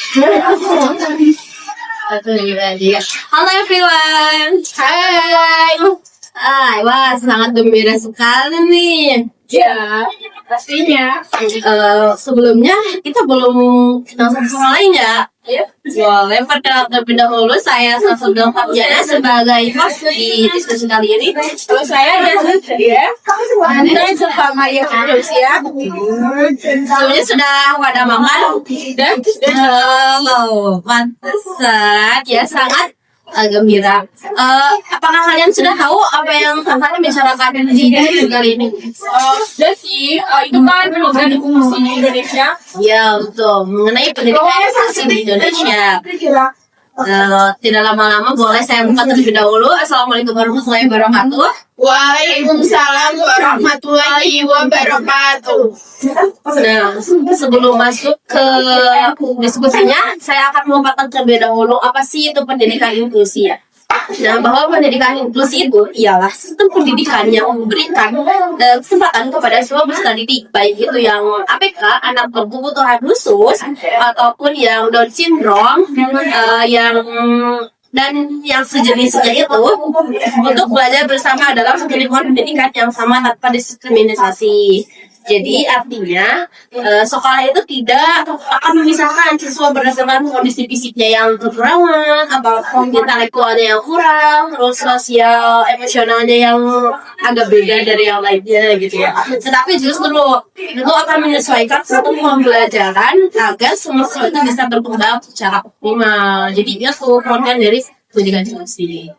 Halo everyone. Hai. Wah sangat gembira sekali nih. Ya, pastinya. Sebelumnya kita belum kenal satu sama lain ya. Ya. Boleh perkenalkan terlebih dahulu, saya Sasudel Fabiana sebagai host di diskusi kali ini. Kalau saya ya. Anda sama yang berusia. Sebelumnya sudah pada makan? Pantesan ya, sangat gembira. Apakah kalian sudah tahu apa yang akan dibicarakan di diskusi kali ini? Dan sih, itu kan program di Indonesia. Ya, betul. Mengenai pendidikan saksi di Indonesia. Tidak lama-lama, boleh saya buka terlebih dahulu. Assalamualaikum warahmatullahi wabarakatuh. Waalaikumsalam warahmatullahi wabarakatuh. Nah, sebelum masuk ke diskusinya, saya akan memaparkan terlebih dahulu apa sih itu pendidikan inklusi ya. Nah, bahwa pendidikan inklusi itu ialah sistem pendidikan yang memberikan kesempatan kepada semua peserta didik, baik itu yang APK, anak berkebutuhan khusus, ataupun yang Down syndrome, dan yang sejenisnya itu, untuk belajar bersama dalam satu lingkungan pendidikan yang sama tanpa diskriminasi. Jadi artinya sekolah itu tidak akan memisahkan siswa berdasarkan kondisi fisiknya yang kekurangan, atau intelektualnya yang kurang, terus sosial emosionalnya yang agak beda dari yang lainnya gitu ya. Tetapi justru itu akan menyesuaikan satu pembelajaran agar semua siswa itu bisa berkembang secara optimal. Jadi itu konten dari pendidikan inklusi.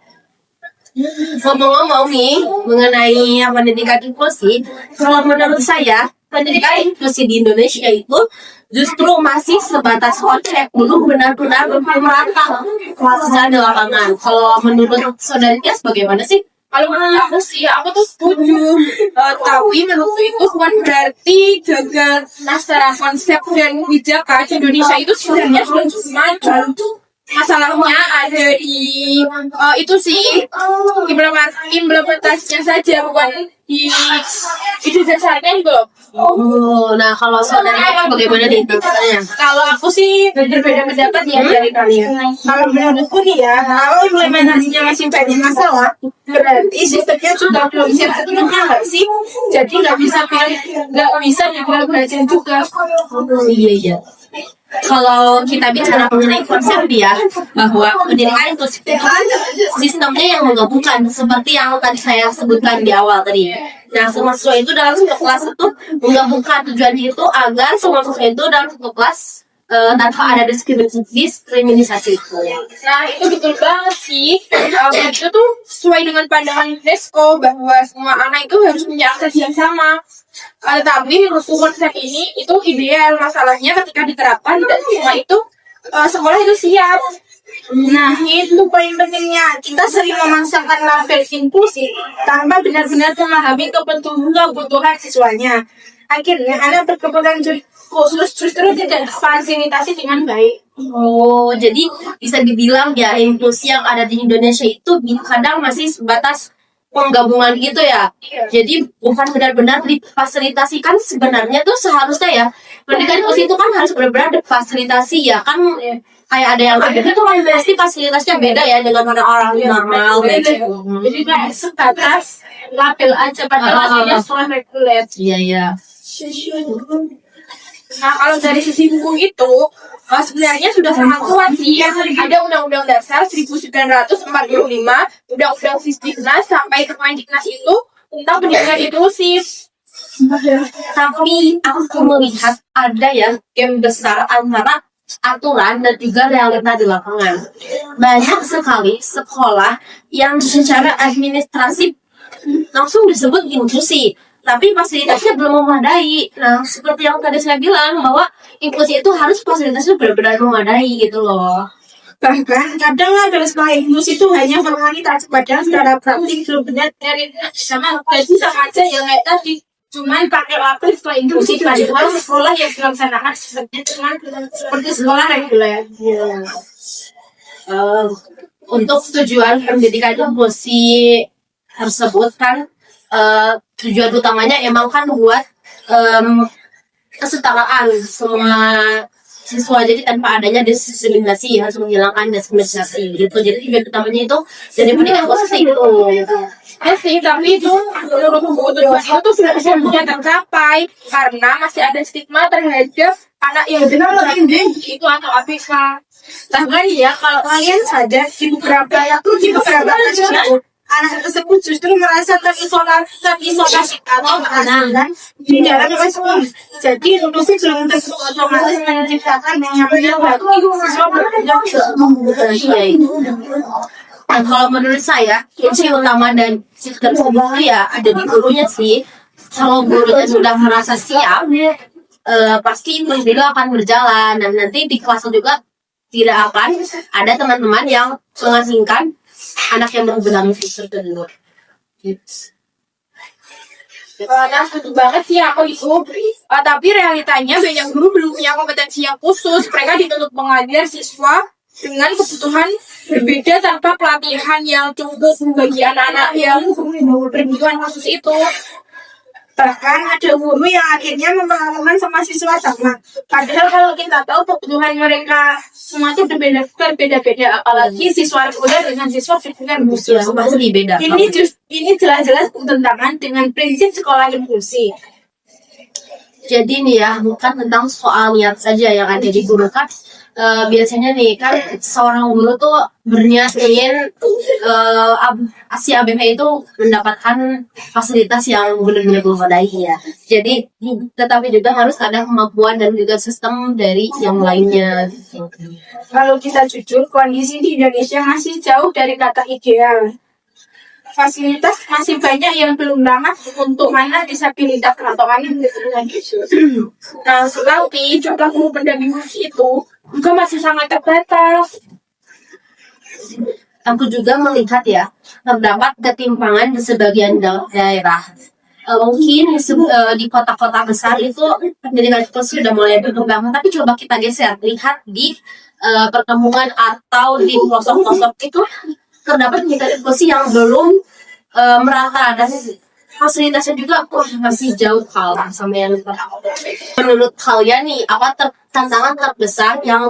Ngomong-ngomong nih mengenai pendidikan inklusi, kalau menurut saya pendidikan inklusi di Indonesia itu justru masih sebatas konsep, belum benar-benar merata secara di lapangan. Kalau menurut saudari Tias bagaimana sih? Kalau menurut aku sih, aku tuh setuju. Tapi menurutku itu bukan berarti gagal secara konsep dan kebijakan Indonesia itu sebenarnya sudah cukup maju. Masalahnya ada di itu sih implementasinya saja, bukan di ide dasarnya gitu. Nah kalau saudari apa bagaimana nih tanya? Kalau aku sih berbeda pendapat ya dari kalian. Kalau menurutku nih ya, kalau implementasinya masih banyak masalah, berarti sistemnya sudah belum siap sepenuhnya nggak sih? Jadi nggak bisa dibilang belajar juga. Iya. Kalau kita bicara mengenai konsep dia, bahwa pendidikan inklusif itu kan sistemnya yang menggabungkan seperti yang tadi saya sebutkan di awal tadi. Nah, semua siswa itu dalam satu kelas itu menggabungkan tujuannya itu agar semua siswa itu dalam satu kelas tanpa ada diskriminasi. Nah, itu betul banget sih. Itu tuh sesuai dengan pandangan UNESCO bahwa semua anak itu harus punya akses yang sama. Tapi menurutku konsep ini itu ideal. Masalahnya ketika diterapkan tidak semua itu sekolah itu siap. Nah, itu poin pentingnya. Kita sering memasangkan label inklusi tanpa benar-benar memahami kebutuhan siswanya. Akhirnya anak berkebutuhan khusus justru tidak fasilitasi dengan baik. Oh, jadi bisa dibilang ya inklusi yang ada di Indonesia itu kadang masih sebatas penggabungan gitu ya. Jadi bukan benar-benar difasilitasikan sebenarnya tuh seharusnya ya. Pendidikan inklusi itu kan harus benar-benar difasilitasi ya kan. Kayak ada yang itu kan pasti fasilitasnya beda ya dengan orang normal gitu. Jadi kayak sebatas label aja padahal aslinya sekolah reguler. Iya. Nah, kalau dari sisi hukum itu sebenarnya sudah sangat kuat sih. Ada Undang-Undang Dasar 1945, Undang-Undang Sisdiknas sampai Kemendiknas itu tentang pendidikan inklusif. Tapi aku melihat ada ya gap besar antara aturan dan juga realita di lapangan. Banyak sekali sekolah yang secara administrasi langsung disebut inklusi, tapi fasilitasnya belum memadai. Nah, seperti yang tadi saya bilang bahwa inklusi itu harus fasilitasnya benar-benar memadai gitu loh. Bahkan kadang ada sekolah inklusi itu hanya formalitas, padahal secara praktik sebenarnya sama aja ya kayak tadi. Cuman pakai label sekolah inklusi, padahal sekolah yang dilaksanakan seperti sekolah reguler. Untuk tujuan pendidikan inklusi tersebut kan tujuan utamanya emang kan buat kesetaraan semua siswa, jadi tanpa adanya diskriminasi harus menghilangkan diskriminasi gitu. Jadi tujuan utamanya itu dari pendidikan khusus itu. Ya sih, tapi itu menurut buku tujuan itu tuh sudah bisa tercapai karena masih ada stigma terhadap anak yang itu atau ABK. Bahkan ya kalau kalian sadar di beberapa kasus anak tersebut justru merasa terisolasi atau terasingkan di dalam sekolah. Jadi inklusi belum tentu otomatis menciptakan yang namanya siswa Iya. Nah, kalau menurut saya kunci utama dan sistem itu ya ada di gurunya sih. Kalau gurunya sudah merasa siap, pasti itu akan berjalan, dan nanti di kelas juga tidak akan ada teman-teman yang mengasingkan anak yang berbenang fisik tersebut. Nah, setuju banget sih aku itu. Tapi realitanya banyak guru belum punya kompetensi yang khusus. Mereka dituntut mengajar siswa dengan kebutuhan berbeda tanpa pelatihan yang cukup bagi anak-anak yang berkebutuhan khusus itu. bahkan ada guru yang akhirnya memperlakukan sama siswa sama. Padahal kalau kita tahu kebutuhan mereka semua itu berbeda-beda, apalagi siswa reguler dengan siswa reguler khusus. Ya, pasti beda. Ini jelas-jelas bertentangan dengan prinsip sekolah inklusi. Jadi nih ya, bukan tentang soal niat saja yang ada di guru kan. Biasanya nih kan seorang guru tuh berniat ingin si ABP itu mendapatkan fasilitas yang benar-benar memadai ya. Jadi tetapi juga harus ada kemampuan dan juga sistem dari yang lainnya. Kalau kita jujur, kondisi di Indonesia masih jauh dari kata ideal. Fasilitas masih banyak yang belum ramah untuk mana disabilitas atau anak dengan Nah, tetapi jumlah guru pendamping itu juga masih sangat terbatas. Aku juga melihat ya, terdapat ketimpangan di sebagian daerah. Mungkin di kota-kota besar itu pendidikan itu sudah mulai berkembang, tapi coba kita geser, lihat di perkampungan atau di pelosok-pelosok itu terdapat pendidikan inklusi yang belum merata, dan fasilitasnya juga masih jauh kalah sama yang menurut kalian nih, apa tantangan terbesar yang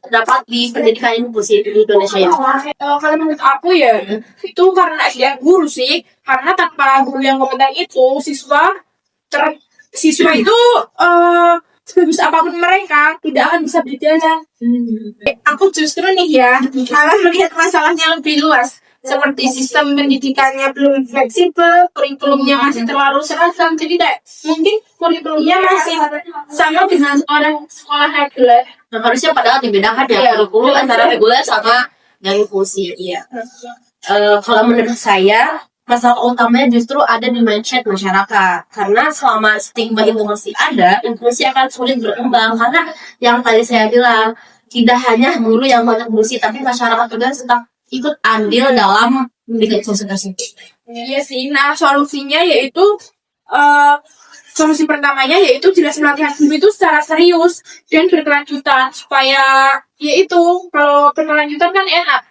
dapat di pendidikan inklusi di Indonesia ya? Kalau menurut aku ya, itu karena dia guru sih. Karena tanpa guru yang kompeten itu, siswa itu sebagus apapun mereka tidak akan bisa berjalan. Aku justru nih ya, malah melihat masalahnya lebih luas. Seperti sistem pendidikannya belum fleksibel, kurikulumnya masih terlalu seragam. Jadi kayak mungkin kurikulumnya masih sama dengan orang sekolah reguler. Nah, harusnya padahal dibedakan ya kurikulum antara reguler sama yang inklusi. Iya. Kalau menurut saya, masalah utamanya justru ada di mindset masyarakat. Karena selama stigma itu masih ada, inklusi akan sulit berkembang. Karena yang tadi saya bilang, tidak hanya guru yang berinklusi, tapi masyarakat juga sedang ikut andil dalam pendidikan inklusi. Iya sih. Nah, solusinya yaitu solusi pertamanya yaitu jelas pelatihan guru itu secara serius dan berkelanjutan supaya yaitu kalau berkelanjutan kan enak.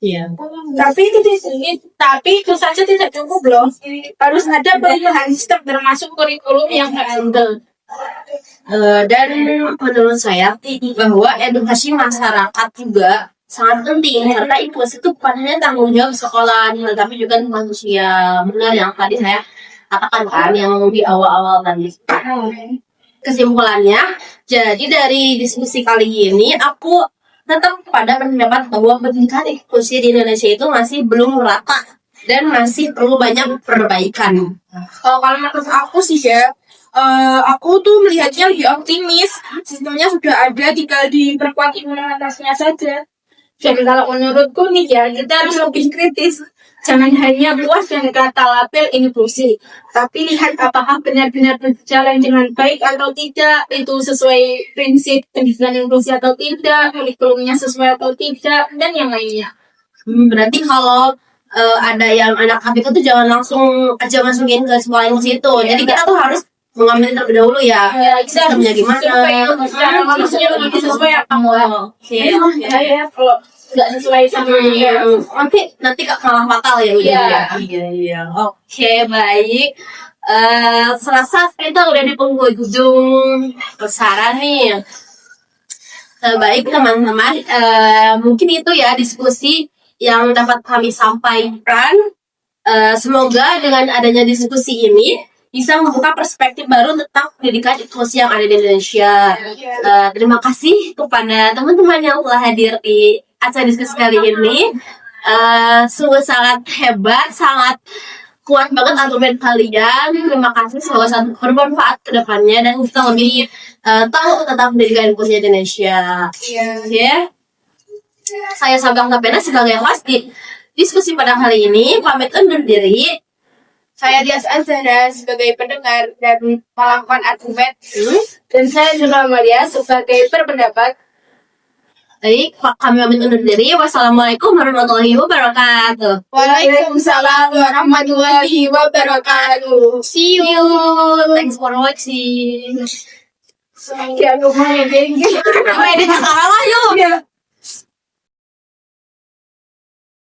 Iya. Tapi itu saja tidak cukup loh. Harus ada perubahan sistem termasuk kurikulum yang handal. Dan menurut saya bahwa edukasi masyarakat juga sangat penting, karena inklusi itu bukan hanya tanggung jawab sekolah, tapi juga manusia. Benar yang tadi saya katakan kan, yang di awal-awal tadi. Kesimpulannya, jadi dari diskusi kali ini aku tetap pada pendapat bahwa pendidikan inklusi di Indonesia itu masih belum merata dan masih perlu banyak perbaikan. Kalau menurut aku sih ya, aku tuh melihatnya lebih optimis. Sistemnya sudah ada, tinggal diperkuat implementasinya saja. Dan kalau menurutku nih ya, kita harus lebih kritis. Jangan hanya puas dengan kata label inklusi, tapi lihat apakah benar-benar berjalan dengan baik atau tidak, itu sesuai prinsip pendidikan inklusi atau tidak, kurikulumnya sesuai atau tidak, dan yang lainnya. Berarti kalau ada yang anak ABK itu jangan langsung aja masukin ke sekolah inklusi itu. Jadi kita tuh harus mengambil terlebih dahulu ya, sistemnya gimana. Sesuai apa mau? Kalau nggak sesuai sama Nanti malah fatal ya udah. Iya. Oke, baik. Selasa kita udah di penghujung besaran nih. Baik teman-teman, mungkin itu ya diskusi yang dapat kami sampaikan. Semoga dengan adanya diskusi ini bisa membuka perspektif baru tentang pendidikan inklusi yang ada di Indonesia. Terima kasih kepada teman-teman yang telah hadir di acara diskusi kali ini. Sungguh sangat hebat, sangat kuat banget argumen kalian. Terima kasih, semoga sangat bermanfaat ke depannya dan kita lebih tahu tentang pendidikan inklusi di Indonesia. Oke. Saya Sabang Tapena sebagai host di diskusi pada kali ini pamit undur diri. Saya Dias Azhara sebagai pendengar dan melakukan argumen. Dan saya juga Maria sebagai berpendapat. Baik, kami pamit undur diri. Wassalamualaikum warahmatullahi wabarakatuh. Waalaikumsalam warahmatullahi wabarakatuh. See you. Thanks for watching. Jangan lupa ya, geng.